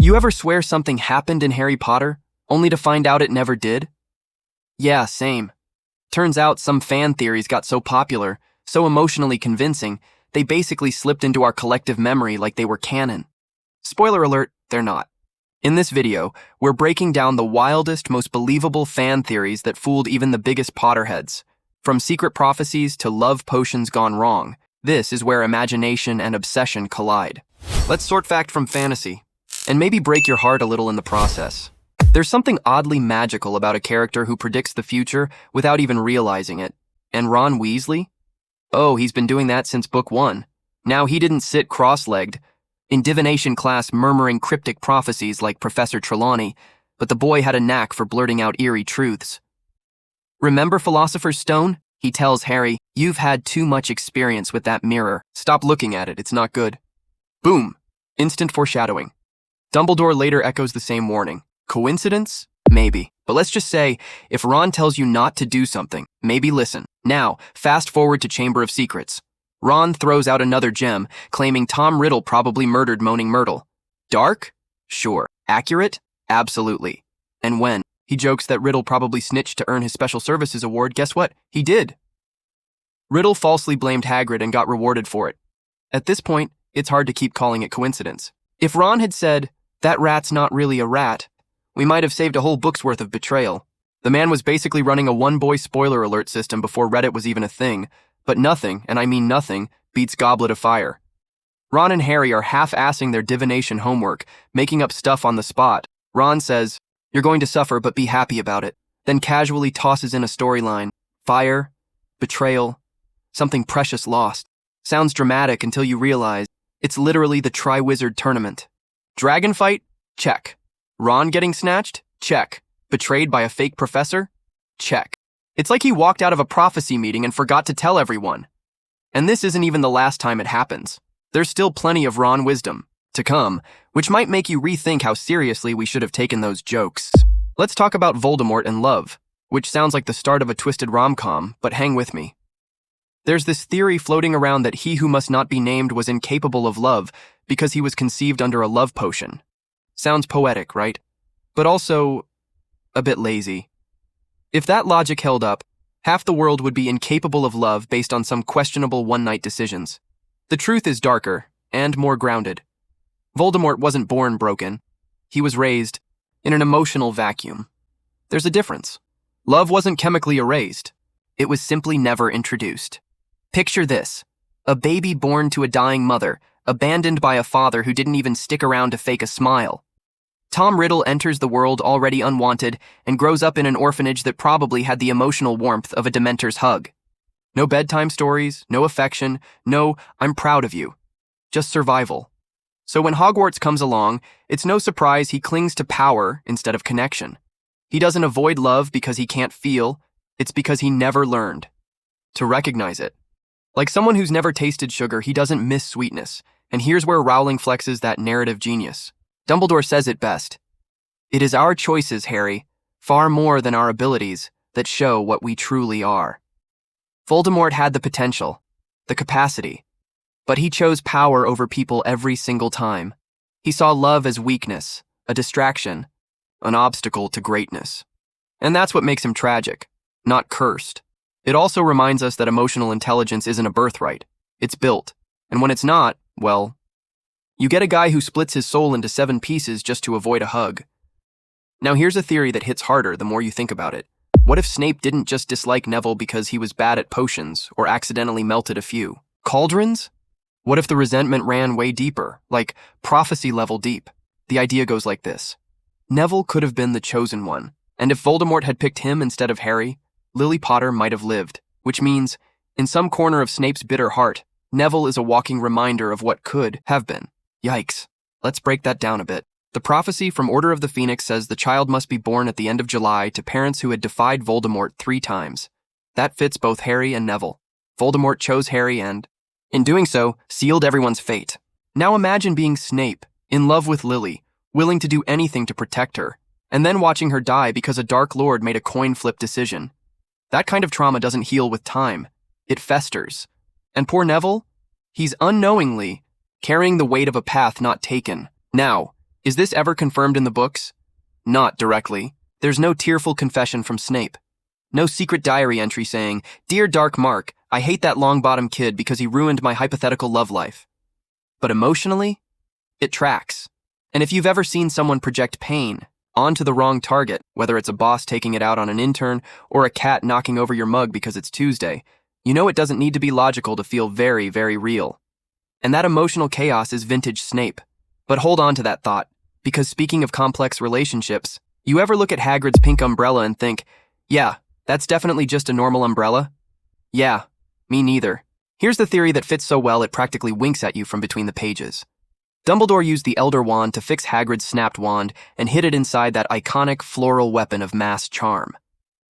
You ever swear something happened in Harry Potter, only to find out it never did? Yeah, same. Turns out some fan theories got so popular, so emotionally convincing, they basically slipped into our collective memory like they were canon. Spoiler alert, they're not. In this video, we're breaking down the wildest, most believable fan theories that fooled even the biggest Potterheads. From secret prophecies to love potions gone wrong, this is where imagination and obsession collide. Let's sort fact from fantasy, and maybe break your heart a little in the process. There's something oddly magical about a character who predicts the future without even realizing it. And Ron Weasley? Oh, he's been doing that since book 1. Now, he didn't sit cross-legged in divination class murmuring cryptic prophecies like Professor Trelawney, but the boy had a knack for blurting out eerie truths. Remember Philosopher's Stone? He tells Harry, "You've had too much experience with that mirror. Stop looking at it, it's not good." Boom! Instant foreshadowing. Dumbledore later echoes the same warning. Coincidence? Maybe. But let's just say, if Ron tells you not to do something, maybe listen. Now, fast forward to Chamber of Secrets. Ron throws out another gem, claiming Tom Riddle probably murdered Moaning Myrtle. Dark? Sure. Accurate? Absolutely. And when he jokes that Riddle probably snitched to earn his Special Services Award, guess what? He did. Riddle falsely blamed Hagrid and got rewarded for it. At this point, it's hard to keep calling it coincidence. If Ron had said, "That rat's not really a rat," we might have saved a whole book's worth of betrayal. The man was basically running a one-boy spoiler alert system before Reddit was even a thing, but nothing, and I mean nothing, beats Goblet of Fire. Ron and Harry are half-assing their divination homework, making up stuff on the spot. Ron says, "You're going to suffer, but be happy about it," then casually tosses in a storyline. Fire, betrayal, something precious lost. Sounds dramatic until you realize it's literally the Triwizard Tournament. Dragon fight? Check. Ron getting snatched? Check. Betrayed by a fake professor? Check. It's like he walked out of a prophecy meeting and forgot to tell everyone. And this isn't even the last time it happens. There's still plenty of Ron wisdom to come, which might make you rethink how seriously we should have taken those jokes. Let's talk about Voldemort and love, which sounds like the start of a twisted rom-com, but hang with me. There's this theory floating around that he who must not be named was incapable of love because he was conceived under a love potion. Sounds poetic, right? But also a bit lazy. If that logic held up, half the world would be incapable of love based on some questionable one-night decisions. The truth is darker and more grounded. Voldemort wasn't born broken. He was raised in an emotional vacuum. There's a difference. Love wasn't chemically erased. It was simply never introduced. Picture this: a baby born to a dying mother, abandoned by a father who didn't even stick around to fake a smile. Tom Riddle enters the world already unwanted and grows up in an orphanage that probably had the emotional warmth of a Dementor's hug. No bedtime stories, no affection, no "I'm proud of you." Just survival. So when Hogwarts comes along, it's no surprise he clings to power instead of connection. He doesn't avoid love because he can't feel, it's because he never learned to recognize it. Like someone who's never tasted sugar, he doesn't miss sweetness. And here's where Rowling flexes that narrative genius. Dumbledore says it best. "It is our choices, Harry, far more than our abilities, that show what we truly are." Voldemort had the potential, the capacity, but he chose power over people every single time. He saw love as weakness, a distraction, an obstacle to greatness. And that's what makes him tragic, not cursed. It also reminds us that emotional intelligence isn't a birthright. It's built. And when it's not, well, you get a guy who splits his soul into 7 pieces just to avoid a hug. Now here's a theory that hits harder the more you think about it. What if Snape didn't just dislike Neville because he was bad at potions or accidentally melted a few cauldrons? What if the resentment ran way deeper, like prophecy level deep? The idea goes like this. Neville could have been the chosen one, and if Voldemort had picked him instead of Harry, Lily Potter might have lived, which means, in some corner of Snape's bitter heart, Neville is a walking reminder of what could have been. Yikes. Let's break that down a bit. The prophecy from Order of the Phoenix says the child must be born at the end of July to parents who had defied Voldemort 3 times. That fits both Harry and Neville. Voldemort chose Harry and, in doing so, sealed everyone's fate. Now imagine being Snape, in love with Lily, willing to do anything to protect her, and then watching her die because a Dark Lord made a coin flip decision. That kind of trauma doesn't heal with time. It festers. And poor Neville? He's unknowingly carrying the weight of a path not taken. Now, Is this ever confirmed in the books? Not directly. There's no tearful confession from Snape. No secret diary entry saying, "Dear Dark Mark, I hate that long-bottom kid because he ruined my hypothetical love life." But emotionally, it tracks. And if you've ever seen someone project pain onto the wrong target, whether it's a boss taking it out on an intern or a cat knocking over your mug because it's Tuesday, you know it doesn't need to be logical to feel very, very real. And that emotional chaos is vintage Snape. But hold on to that thought, because speaking of complex relationships, you ever look at Hagrid's pink umbrella and think, yeah, that's definitely just a normal umbrella? Yeah, me neither. Here's the theory that fits so well it practically winks at you from between the pages. Dumbledore used the Elder Wand to fix Hagrid's snapped wand and hid it inside that iconic floral weapon of mass charm.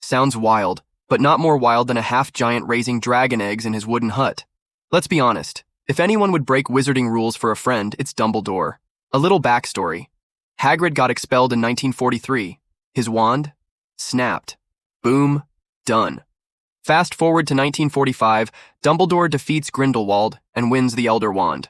Sounds wild, but not more wild than a half-giant raising dragon eggs in his wooden hut. Let's be honest, if anyone would break wizarding rules for a friend, it's Dumbledore. A little backstory. Hagrid got expelled in 1943. His wand? Snapped. Boom. Done. Fast forward to 1945, Dumbledore defeats Grindelwald and wins the Elder Wand.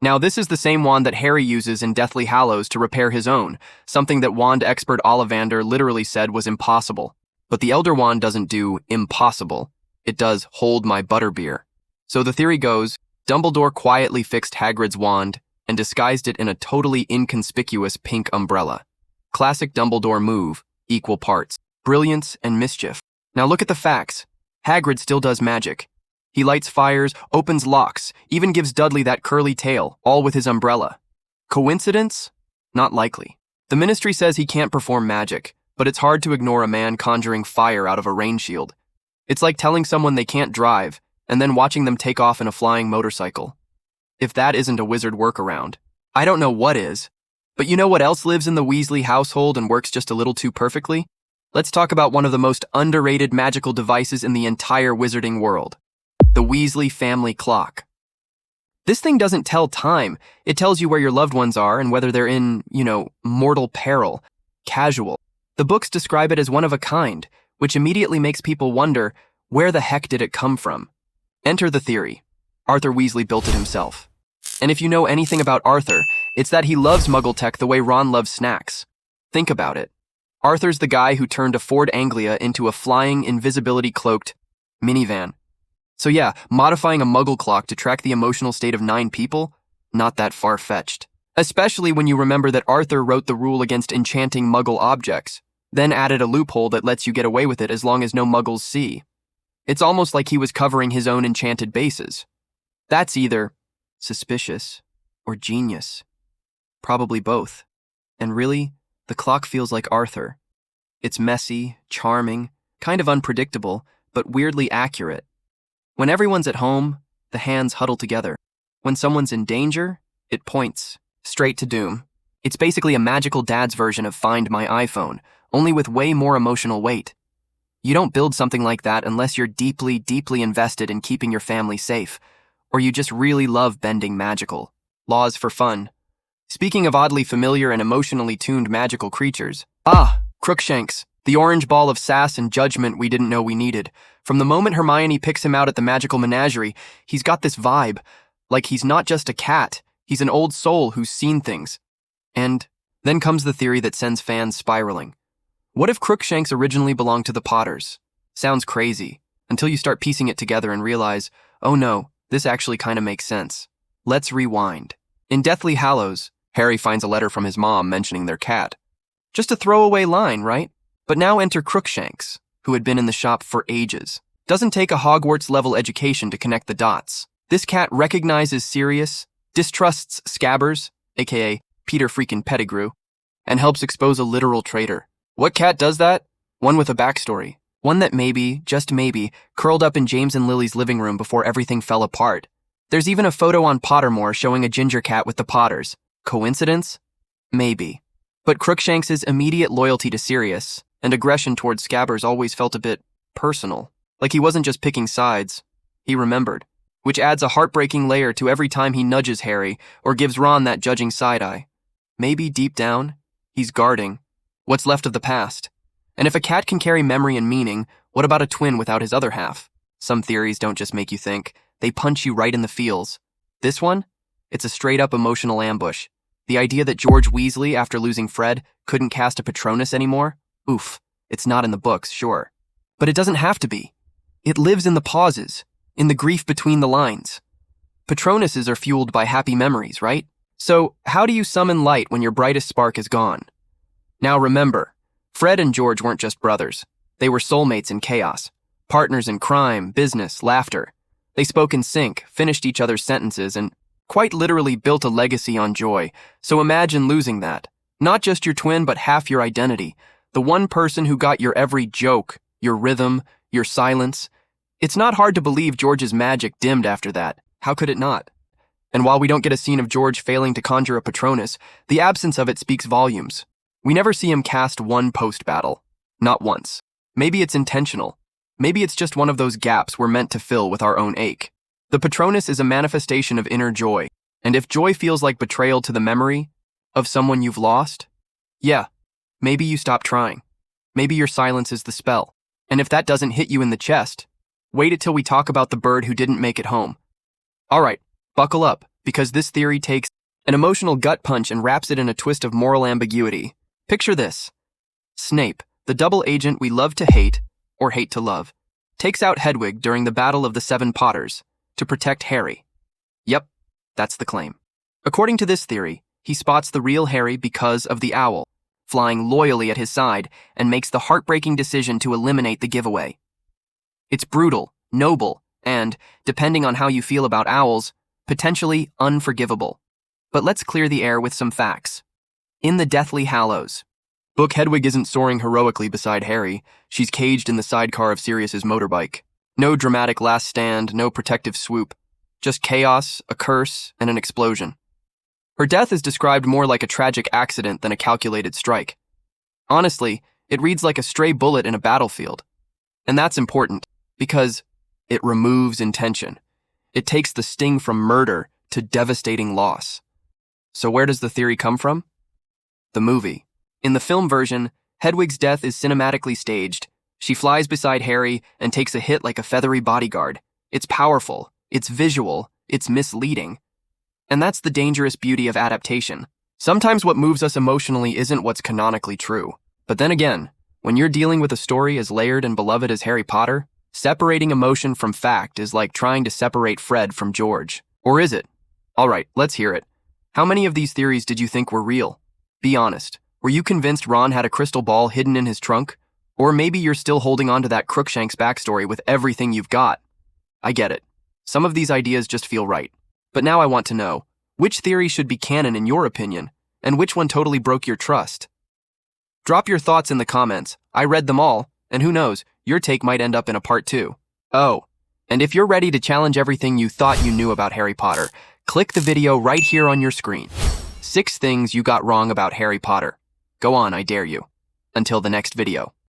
Now, this is the same wand that Harry uses in Deathly Hallows to repair his own, something that wand expert Ollivander literally said was impossible. But the Elder Wand doesn't do impossible. It does hold my butterbeer. So the theory goes, Dumbledore quietly fixed Hagrid's wand and disguised it in a totally inconspicuous pink umbrella. Classic Dumbledore move, equal parts brilliance and mischief. Now look at the facts. Hagrid still does magic. He lights fires, opens locks, even gives Dudley that curly tail, all with his umbrella. Coincidence? Not likely. The Ministry says he can't perform magic, but it's hard to ignore a man conjuring fire out of a rain shield. It's like telling someone they can't drive, and then watching them take off in a flying motorcycle. If that isn't a wizard workaround, I don't know what is. But you know what else lives in the Weasley household and works just a little too perfectly? Let's talk about one of the most underrated magical devices in the entire wizarding world. The Weasley family clock. This thing doesn't tell time. It tells you where your loved ones are and whether they're in, mortal peril. Casual. The books describe it as one of a kind, which immediately makes people wonder, where the heck did it come from? Enter the theory. Arthur Weasley built it himself. And if you know anything about Arthur, it's that he loves Muggle tech the way Ron loves snacks. Think about it. Arthur's the guy who turned a Ford Anglia into a flying, invisibility-cloaked minivan. So yeah, modifying a Muggle clock to track the emotional state of 9 people? Not that far-fetched. Especially when you remember that Arthur wrote the rule against enchanting Muggle objects, then added a loophole that lets you get away with it as long as no Muggles see. It's almost like he was covering his own enchanted bases. That's either suspicious or genius. Probably both. And really, the clock feels like Arthur. It's messy, charming, kind of unpredictable, but weirdly accurate. When everyone's at home, the hands huddle together. When someone's in danger, it points straight to doom. It's basically a magical dad's version of Find My iPhone, only with way more emotional weight. You don't build something like that unless you're deeply, deeply invested in keeping your family safe, or you just really love bending magical laws for fun. Speaking of oddly familiar and emotionally tuned magical creatures, Crookshanks, the orange ball of sass and judgment we didn't know we needed. From the moment Hermione picks him out at the magical menagerie, he's got this vibe, like he's not just a cat, he's an old soul who's seen things. And then comes the theory that sends fans spiraling. What if Crookshanks originally belonged to the Potters? Sounds crazy, until you start piecing it together and realize, oh no, this actually kind of makes sense. Let's rewind. In Deathly Hallows, Harry finds a letter from his mom mentioning their cat. Just a throwaway line, right? But now enter Crookshanks, who had been in the shop for ages. Doesn't take a Hogwarts-level education to connect the dots. This cat recognizes Sirius, distrusts Scabbers, aka Peter freaking Pettigrew, and helps expose a literal traitor. What cat does that? One with a backstory. One that maybe, just maybe, curled up in James and Lily's living room before everything fell apart. There's even a photo on Pottermore showing a ginger cat with the Potters. Coincidence? Maybe. But Crookshanks' immediate loyalty to Sirius and aggression towards Scabbers always felt a bit personal. Like he wasn't just picking sides. He remembered. Which adds a heartbreaking layer to every time he nudges Harry or gives Ron that judging side-eye. Maybe deep down, he's guarding what's left of the past. And if a cat can carry memory and meaning, what about a twin without his other half? Some theories don't just make you think, they punch you right in the feels. This one? It's a straight-up emotional ambush. The idea that George Weasley, after losing Fred, couldn't cast a Patronus anymore? Oof, it's not in the books, sure. But it doesn't have to be. It lives in the pauses, in the grief between the lines. Patronuses are fueled by happy memories, right? So, how do you summon light when your brightest spark is gone? Now remember, Fred and George weren't just brothers. They were soulmates in chaos, partners in crime, business, laughter. They spoke in sync, finished each other's sentences, and quite literally built a legacy on joy. So imagine losing that. Not just your twin, but half your identity. The one person who got your every joke, your rhythm, your silence. It's not hard to believe George's magic dimmed after that. How could it not? And while we don't get a scene of George failing to conjure a Patronus, the absence of it speaks volumes. We never see him cast one post-battle. Not once. Maybe it's intentional. Maybe it's just one of those gaps we're meant to fill with our own ache. The Patronus is a manifestation of inner joy, and if joy feels like betrayal to the memory of someone you've lost, yeah, maybe you stop trying. Maybe your silence is the spell. And if that doesn't hit you in the chest, wait until we talk about the bird who didn't make it home. Alright, buckle up, because this theory takes an emotional gut punch and wraps it in a twist of moral ambiguity. Picture this. Snape, the double agent we love to hate, or hate to love, takes out Hedwig during the Battle of the Seven Potters to protect Harry. Yep, that's the claim. According to this theory, he spots the real Harry because of the owl, flying loyally at his side, and makes the heartbreaking decision to eliminate the giveaway. It's brutal, noble, and, depending on how you feel about owls, potentially unforgivable. But let's clear the air with some facts. In the Deathly Hallows book, Hedwig isn't soaring heroically beside Harry. She's caged in the sidecar of Sirius's motorbike. No dramatic last stand, no protective swoop. Just chaos, a curse, and an explosion. Her death is described more like a tragic accident than a calculated strike. Honestly, it reads like a stray bullet in a battlefield. And that's important, because it removes intention. It takes the sting from murder to devastating loss. So where does the theory come from? The movie. In the film version, Hedwig's death is cinematically staged. She flies beside Harry and takes a hit like a feathery bodyguard. It's powerful, it's visual, it's misleading. And that's the dangerous beauty of adaptation. Sometimes what moves us emotionally isn't what's canonically true. But then again, when you're dealing with a story as layered and beloved as Harry Potter, separating emotion from fact is like trying to separate Fred from George. Or is it? Alright, let's hear it. How many of these theories did you think were real? Be honest. Were you convinced Ron had a crystal ball hidden in his trunk? Or maybe you're still holding on to that Crookshanks backstory with everything you've got? I get it. Some of these ideas just feel right. But now I want to know, which theory should be canon in your opinion, and which one totally broke your trust? Drop your thoughts in the comments. I read them all, and who knows, your take might end up in a part 2. Oh, and if you're ready to challenge everything you thought you knew about Harry Potter, click the video right here on your screen. 6 things you got wrong about Harry Potter. Go on, I dare you. Until the next video.